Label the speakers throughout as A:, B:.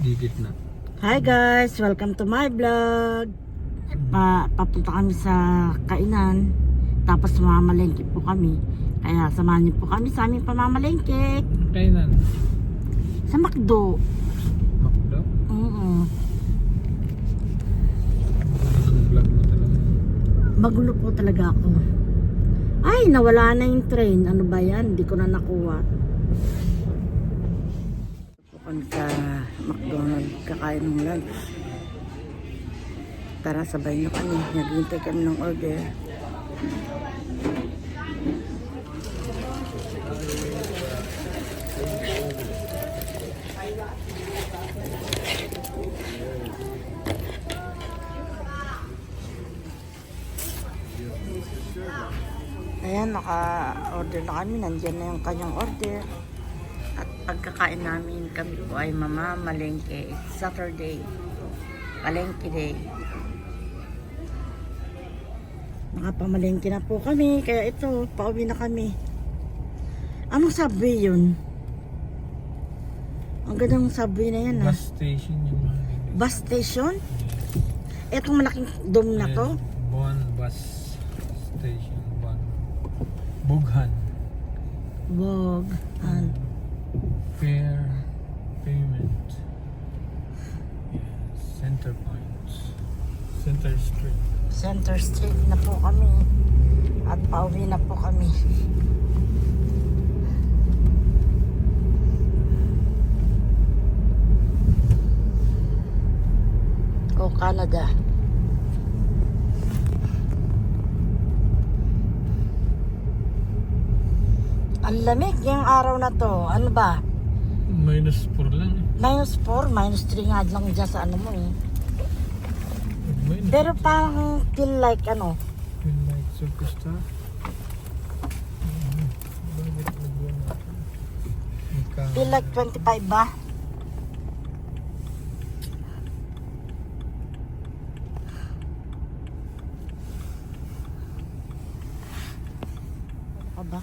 A: Digit na.
B: Hi guys! Welcome to my vlog. Papunta kami sa kainan. Tapos mamamalengke po kami. Kaya samahan niyo po kami sa aming pamamalengke.
A: Kainan?
B: Sa McDo.
A: McDo?
B: Oo.
A: Vlog mo talaga.
B: Magulo po talaga ako. Ay, nawala na yung train. Ano ba yan? Hindi ko na nakuha. Pupunta sa McDonald's, kakain ng lunch. Tara, sabay na kami. Naghihintay kami ng order. Ayan, naka-order na kami. Nandiyan na yung kanyang order. At pagkakain namin, kami po ay mamamalengke. It's Saturday. Palengke day. Nakapamalengke na po kami. Kaya ito, pauwi na kami. Anong subway yun? Ang gandang subway na yan,
A: Bus station yung mga ganyan.
B: Bus station? Etong malaking dome na to?
A: Bon bus station. Bon. Bughan.
B: Wag.
A: Fair payment. Yes. Center Point. Center Street.
B: Center Street na po kami. At pauwi na po kami. Go Canada. Ang lamig yung araw na to. Ano ba?
A: -4 lang eh.
B: -4, -3 nga lang dyan sa ano mo eh.
A: Minus.
B: Pero parang feel like ano,
A: Feel like superstar. Bakit nagbuwan natin?
B: feel like 25 ba? Ano ba?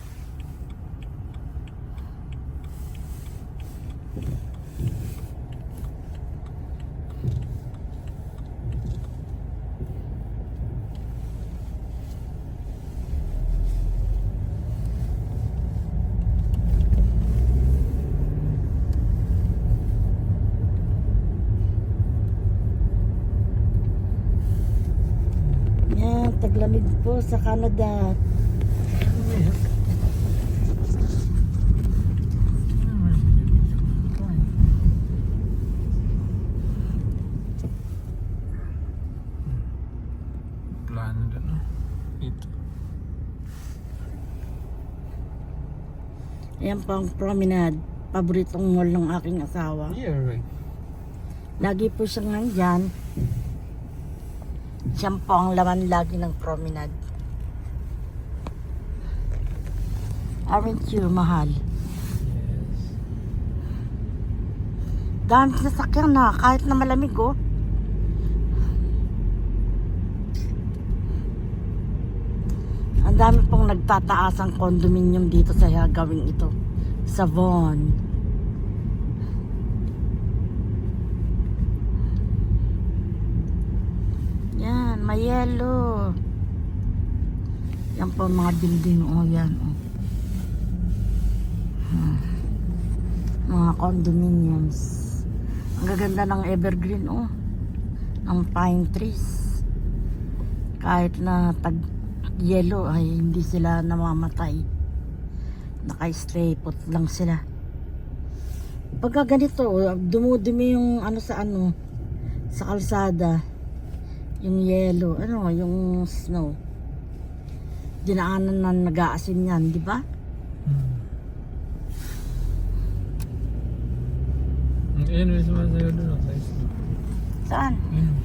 B: Yan, taglamig po sa Canada.
A: Plano doon, no? Ito.
B: Ayan po ang promenade. Paboritong mall ng aking asawa.
A: Yeah, right.
B: Lagi po siyang nandyan. Siya po ang laman lagi ng promenade. Aren't you, mahal?
A: Yes.
B: Dami sasakyan na, kahit na malamig, oh. Ang dami pong nagtataas ang condominium dito sa gawing ito. Sa Vaughan. Yan, may yellow. Yan po mga building, oh, yan, oh. Mga condominiums. Ang gaganda ng evergreen, oh. Ang pine trees. Kahit na yellow ay hindi sila namamatay. Naka-stray put lang sila. Pagka ganito, dumudumi yung ano sa kalsada. Yung yellow, yung snow. Dinaanan na nag-aasin yan, di ba?
A: Ayun, may sumasayo doon ako sa isla.
B: Saan?
A: Ayun.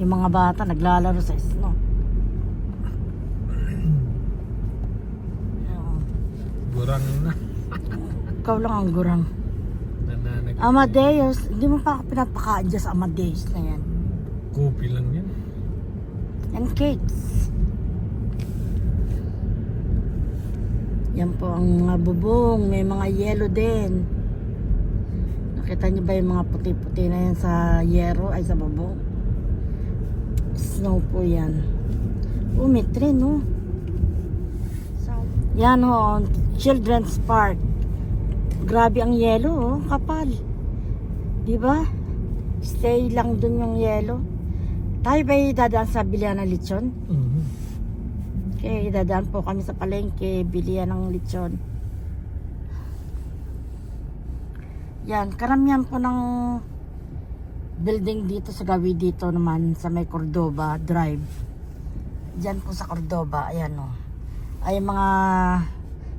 B: Yung mga bata naglalaro sa snow.
A: Gurang na.
B: Ikaw lang ang gurang.
A: Nananag.
B: Amadeus, hindi mo pa ako pinapakain dyan sa Amadeus na yan.
A: Kopi lang yan.
B: And cakes. Yan po ang mga bubong. May mga yelo din. Nakita niyo ba yung mga puti-puti na yan sa yero ay sa bubong? Snow po yan. Oh, may train, no? Yan ho, Children's Park. Grabe ang yelo, oh, kapal. Diba? Stay lang dun yung yelo. Tayo ba'y dadaan sa bilihan ng lechon? Okay, dadaan po kami sa palengke, bilihan ng lechon. Yan, karamihan po ng building dito sa gawi dito naman sa may Cordova Drive. Diyan po sa Cordova, ayan o. Ay mga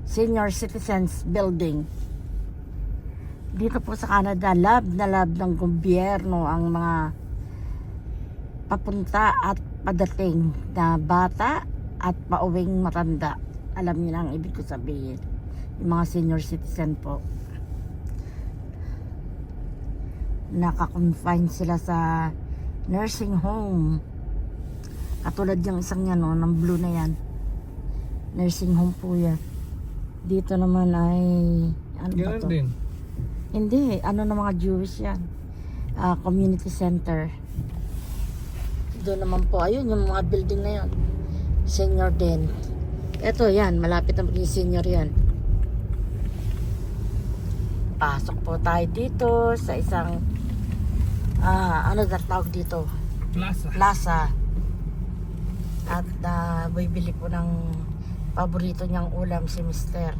B: senior citizens building. Dito po sa Canada, love na love ng gobyerno ang mga papunta at padating na bata at pauwing matanda. Alam niyo na ang ibig ko sabihin. Yung mga senior citizen po. Naka-confine sila sa nursing home. Katulad yung isang yan, no, ng blue na yan. Nursing home po yan. Dito naman ay ano ba to?
A: Din.
B: Hindi, ano na mga Jewish yan. Community center. Doon naman po, ayun yung mga building na yan. Senior din. Eto yan, malapit na maging senior yan. Pasok po tayo dito sa isang ano na tawag dito? Plaza. At bibili po ng paborito niyang ulam si Mister.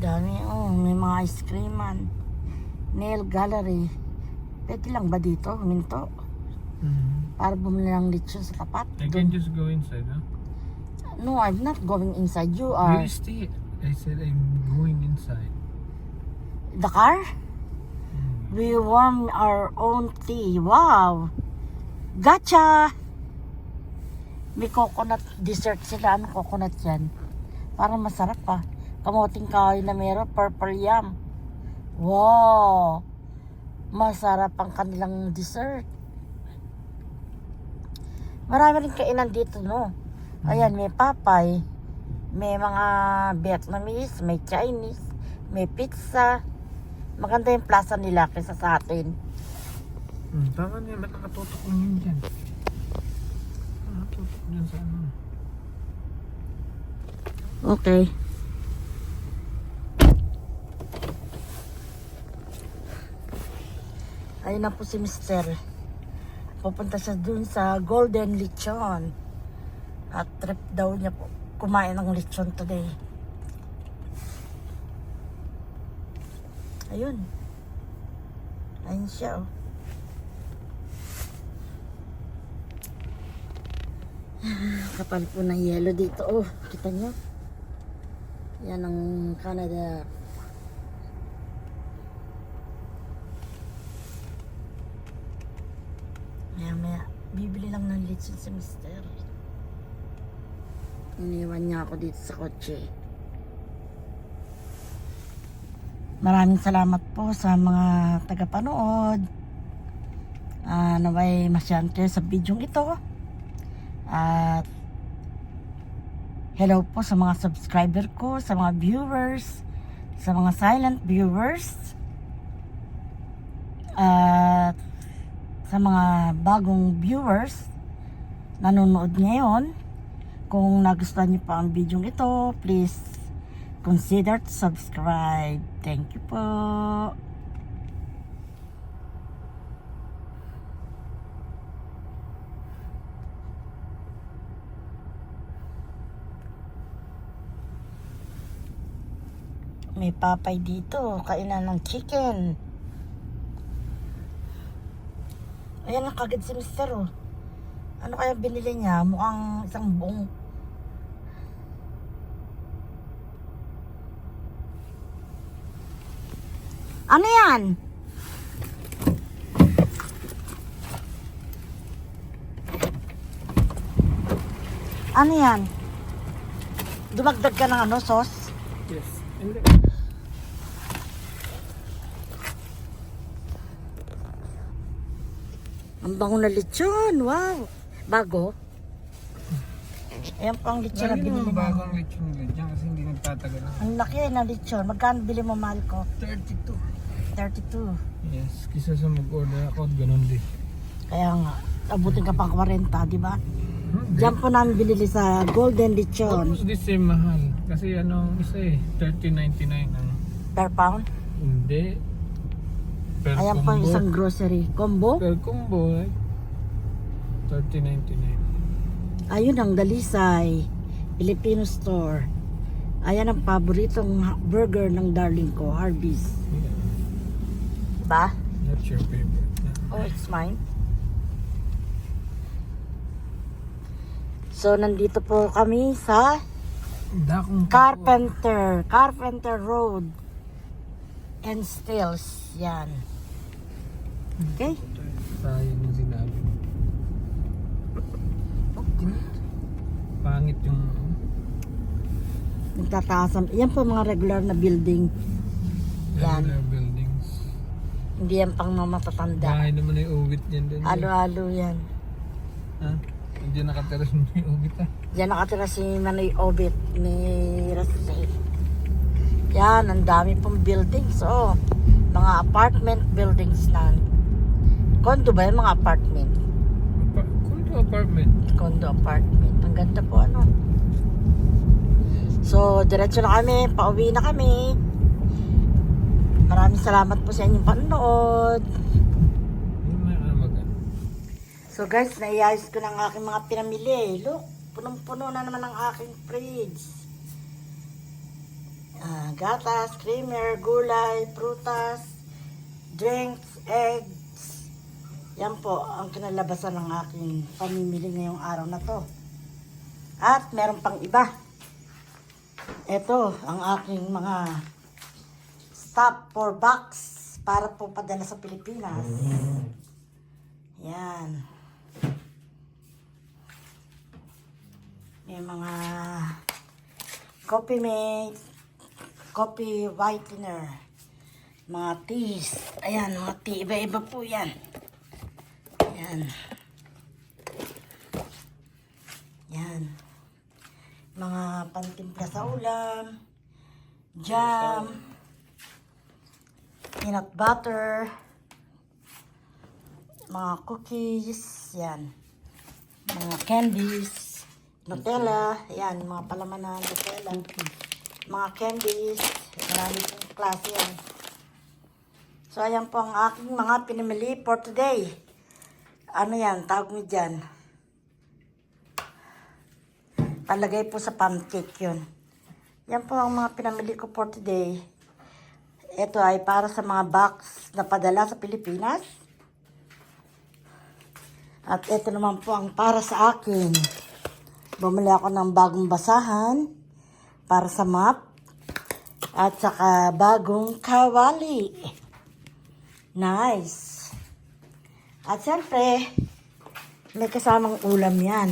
B: Dami, oh, may mga ice creaman. Nail gallery. Pwede lang ba dito? Huminto? Para bumili ng lechon sa tapat.
A: I can just go inside, huh?
B: No, I'm not going inside. You are.
A: You stay. I said I'm going inside.
B: The car? We warm our own tea. Wow! Gotcha! May coconut dessert sila. Ano coconut yan? Parang masarap pa. Kamuting kahoy na meron. Purple yam. Wow! Masarap ang kanilang dessert. Marami rin kainan dito, no? Ayan, may Popeye. May mga Vietnamese, may Chinese, may pizza. Maganda yung plaza nila kaysa sa atin.
A: Tama niya, ba't nakatutok lang yun dyan? Nakatutok dyan sa ano.
B: Okay. Ayun na po si Mister. Pupunta siya dun sa Golden Lechon. At trip daw niya po kumain ng lechon today. Ayun. Ayun siya, oh. Kapal po ng yelo dito, oh. Kita niyo? Yan ang Canada. Maya, bibili lang ng lechon si Mister. Iniwan niya ako dito sa kotse. Maraming salamat po sa mga tagapanood. Naway masyahan kayo sa video ito. At hello po sa mga subscriber ko, sa mga viewers, sa mga silent viewers. At sa mga bagong viewers nanonood ngayon. Kung nagustuhan niyo pa ang video ito, please consider to subscribe. Thank you po. May Popeye dito, kainan ng chicken. Ayan na kagad si Mister, oh. Ano kaya binili niya? Mukhang isang buong. Ano yan? Ano yan? Dumagdag ka ng ano, sauce?
A: Yes.
B: Ang bango na lechon. Wow. Bago. Ayan po ang lechon na
A: Lagi
B: binili
A: naman
B: mo.
A: bagong lechon nila dyan kasi hindi nagtatagal.
B: Ang laki na lechon. Magkano bili mo, mahal ko?
A: 32.
B: 32.
A: Yes, kisa sa mag-order ako, ganun din.
B: Kaya nga, abutin ka pang 40, di ba?
A: Hmm,
B: Diyan po namin binili sa Golden Lechon.
A: almost the same mahal. Kasi ano, isa eh, 30.99 ang
B: Per pound.
A: hindi. Per
B: Ayan po yung isang grocery. Combo.
A: Per combo, right? 30.99.
B: Ayun ang Dalisay. Filipino store. Ayan ang paboritong burger ng darling ko, Harvey's.
A: Yeah.
B: Diba?
A: That's your favorite.
B: Oh, it's mine. So, nandito po kami sa
A: Dakong
B: Carpenter Road and Stills. Yan. Okay?
A: Sayang yung sinabi mo. Pangit yung
B: Nagtataasan. Yan po mga regular na building. Yan.
A: regular buildings.
B: Hindi yan pang mga matatanda.
A: Bahay naman ay uwit niyan din.
B: Alo-alo yan.
A: Ha? Hindi nakatira sa may uwit ha.
B: Diyan nakatira si Manay Obit ni Rasay. Yan, ang dami pong buildings. So, mga apartment buildings na. Condo ba yung mga apartment?
A: Condo apartment.
B: Condo apartment. Ang ganda po ano. So, diretso na kami. Pauwi na kami. Maraming salamat po sa inyong panonood.
A: Hindi mo na magano.
B: So guys, naiayos ko ng aking mga pinamili. Look, punong-puno na naman ang aking fridge. Gatas, creamer, gulay, prutas, drinks, eggs. Yan po ang kinalabasan ng aking pamimili ngayong araw na to. At meron pang iba. Ito ang aking mga stop for box para po padala sa Pilipinas. Yan. May mga coffee mate, coffee whitener, mga teas. Ayan, mga tea. Iba-iba po yan. Yan. Yan. Mga pantimpla sa ulam, jam, peanut butter, mga cookies, yan. Mga candies, Nutella, yan, mga palaman na Nutella. Mga candies, marami pong klase yan. So, ayan po ang aking mga pinamili for today. Ano yan, tawag mo dyan? Palagay po sa pancake yun. Yan po ang mga pinamili ko for today. Ito ay para sa mga box na padala sa Pilipinas. At ito naman po ang para sa akin. Bumili ako ng bagong basahan para sa map. At saka bagong kawali. Nice. At siyempre, may kasamang ulam yan.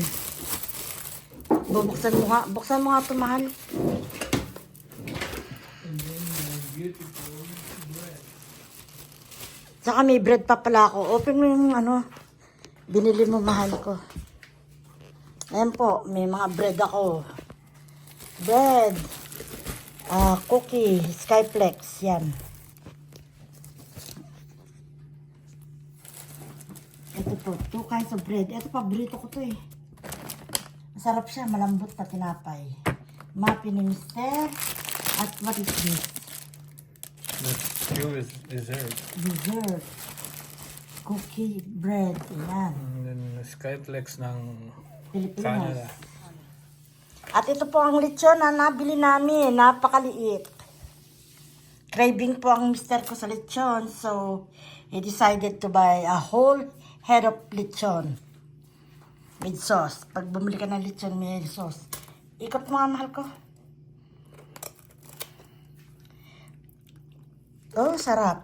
B: Bubuksan mo nga. Buksan mo nga ito, mahal. Saka may bread pa pala ako. Open mo yung ano, binili mo, mahal ko. Ayan po, may mga bread ako. Bread. Cookie, Skyflex, yan. Ito po, 2 kinds of bread. Ito, paborito ko to eh. Masarap siya, malambot na tinapay. Muffin ni Mister. At what is this?
A: This is dessert.
B: Dessert. Cookie bread. Ayan.
A: And then Skyflex ng
B: Pilipinas.
A: Canada.
B: At ito po ang lechon na nabili namin. Napakaliit. Craving po ang mister ko sa lechon. So, he decided to buy a whole head of lechon. With sauce. Pag bumili ka ng lechon, may sauce. Ikot mo nga, mahal ko. Oh, sarap.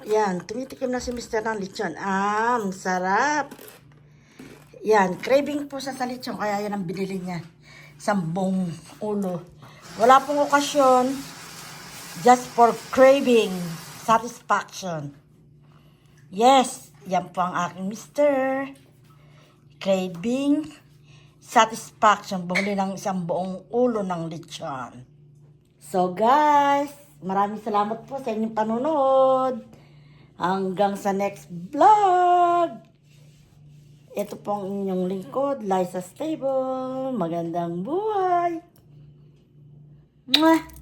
B: Yan, tumitikim na si Mr. ng lechon. Sarap. Yan, craving po sa lechon, kaya yan ang binili niya. Sambong ulo. Wala pong okasyon. Just for craving. Satisfaction. Yes, yan po ang aking mister. Craving satisfaction. Bumili ng isang buong ulo ng lechon. So guys, maraming salamat po sa inyong panunod. Hanggang sa next vlog. Ito po ang inyong lingkod, Liza Stable. Magandang buhay. Mwah!